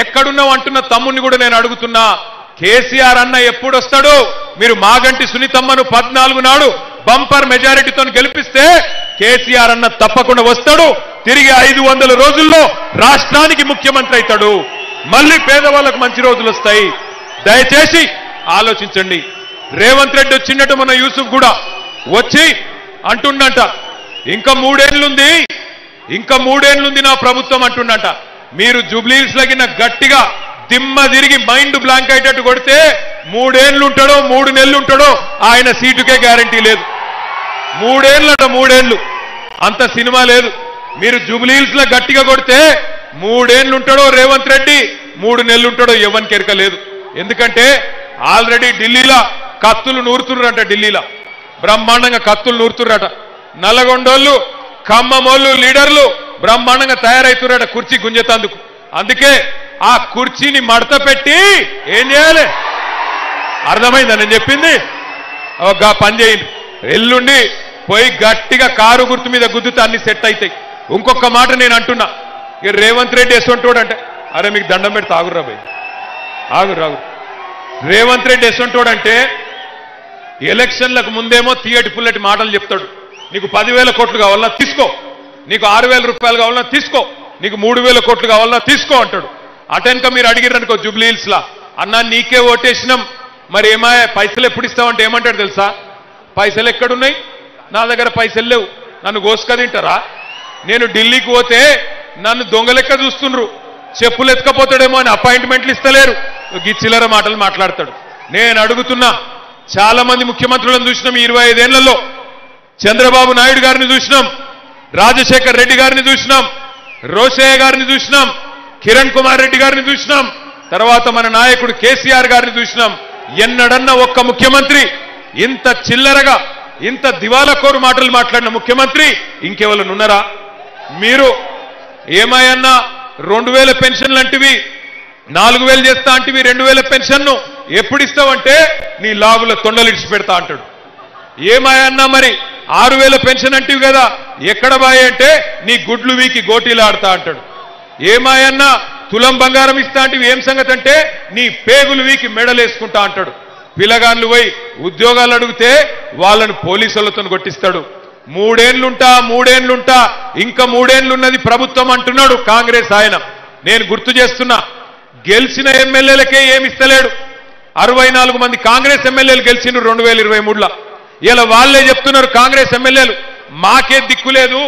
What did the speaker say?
ఎక్కడున్నావు అంటున్న తమ్ముని కూడా నేను అడుగుతున్నా, కేసీఆర్ అన్న ఎప్పుడు వస్తాడు? మీరు మాగంటి సునీతమ్మను 14 నాడు బంపర్ మెజారిటీతో గెలిపిస్తే కేసీఆర్ అన్న తప్పకుండా వస్తాడు. తిరిగి 500 రోజుల్లో రాష్ట్రానికి ముఖ్యమంత్రి అవుతాడు. మళ్ళీ పేదవాళ్ళకు మంచి రోజులు వస్తాయి. దయచేసి ఆలోచించండి. రేవంత్ రెడ్డి వచ్చినట్టు మన యూసుఫ్ కూడా వచ్చి అంటుండంట, ఇంకా 3 ఏళ్లుంది నా ప్రభుత్వం అంటుండంట. మీరు జూబ్లీహిల్స్ లగిన గట్టిగా దిమ్మ తిరిగి మైండ్ బ్లాంక్ అయ్యేటట్టు కొడితే 3 ఏళ్ళు ఉంటాడో 3 నెలలు ఉంటాడో ఆయన సీటుకే గ్యారంటీ లేదు. 3 ఏళ్ళు అంత సినిమా లేదు. మీరు జూబ్లీహిల్స్ లో గట్టిగా కొడితే 3 ఏళ్ళు ఉంటాడో రేవంత్ రెడ్డి, 3 నెలలు ఉంటాడో ఎవరికి ఎరక లేదు. ఎందుకంటే ఆల్రెడీ ఢిల్లీలో కత్తులు నూరుతుర్రట. ఢిల్లీలో బ్రహ్మాండంగా కత్తులు నూరుతుర్రట. నల్లగొండోళ్ళు ఖమ్మమోళ్ళు లీడర్లు బ్రహ్మాండంగా తయారైతుర్రట కుర్చీ గుంజేతందుకు. అందుకే ఆ కుర్చీని మడత పెట్టి ఏం చేయాలి? అర్థమైందా నేను చెప్పింది? ఒక పని చేయండి, ఎల్లుండి పోయి గట్టిగా కారు గుర్తు మీద గుద్దుతే అన్ని సెట్ అవుతాయి. ఇంకొక మాట నేను అంటున్నా, ఇక రేవంత్ రెడ్డి ఎసొంటోడు అంటే, అరే మీకు దండం పెడితే ఆగుర్రా భయ్, ఆగురు. రేవంత్ రెడ్డి ఎసొంటోడు అంటే ఎలక్షన్లకు ముందేమో తీయటి పుల్లటి మాటలు చెప్తాడు. నీకు 10,000 కోట్లు కావాలన్నా తీసుకో, నీకు 6,000 రూపాయలు కావాలన్నా తీసుకో, నీకు 3,000 కోట్లు కావాలన్నా తీసుకో అంటాడు. అటెన్క మీరు అడిగిరనుకో జూబ్లీహిల్స్ లా, అన్నా నీకే ఓటేసినాం మరి ఏమాయా పైసలు ఎప్పుడు ఇస్తావంటే ఏమంటాడు తెలుసా? పైసలు ఎక్కడున్నాయి? నా దగ్గర పైసలు లేవు, నన్ను గోసుక తింటారా? నేను ఢిల్లీకి పోతే నన్ను దొంగలెక్క చూస్తుండ్రు, చెప్పులు ఎత్తుకపోతాడేమో అని అపాయింట్మెంట్లు ఇస్తలేరు. గిచ్చిల్లర మాటలు మాట్లాడతాడు. నేను అడుగుతున్నా, చాలా మంది ముఖ్యమంత్రులను చూసినాం ఈ 25 ఏళ్లలో. చంద్రబాబు నాయుడు గారిని చూసినాం, రాజశేఖర్ రెడ్డి గారిని చూసినాం, రోషయ్య గారిని చూసినాం, కిరణ్ కుమార్ రెడ్డి గారిని చూసినాం, తర్వాత మన నాయకుడు కేసీఆర్ గారిని చూసినాం. ఎన్నడన్నా ఒక్క ముఖ్యమంత్రి ఇంత చిల్లరగా ఇంత దివాలకోరు మాటలు మాట్లాడిన ముఖ్యమంత్రి ఇంకెవరు ఉన్నారా? మీరు ఏమాయన్నా 2,000 పెన్షన్లు అంటివి, 4,000 చేస్తా అంటివి, 2,000 పెన్షన్ను ఎప్పుడు ఇస్తావంటే నీ లాగుల తొండలు ఇడిచి పెడతా అంటాడు. ఏమాయన్నా మరి 6,000 పెన్షన్ అంటివి కదా, ఎక్కడ బాయ్ అంటే నీ గుడ్లు వీకి గోటీలు ఆడతా అంటాడు. ఏమాయన్నా తులం బంగారం ఇస్తా అంటివి, ఏం సంగతి అంటే నీ పేగులు వీకి మెడలేసుకుంటా అంటాడు. పిల్లగాళ్ళు పోయి ఉద్యోగాలు అడిగితే వాళ్ళను పోలీసులతో కొట్టిస్తాడు. 3 ఏళ్లుంటా ఇంకా 3 ఏళ్లున్నది ప్రభుత్వం అంటున్నాడు కాంగ్రెస్ ఆయన. నేను గుర్తు చేస్తున్నా, గెలిచిన ఎమ్మెల్యేలకే ఏమిస్తలేడు. 64 మంది కాంగ్రెస్ ఎమ్మెల్యేలు గెలిచిండ్రు 2023లో. ఇలా వాళ్ళే చెప్తున్నారు కాంగ్రెస్ ఎమ్మెల్యేలు, మాకే దిక్కులేదు,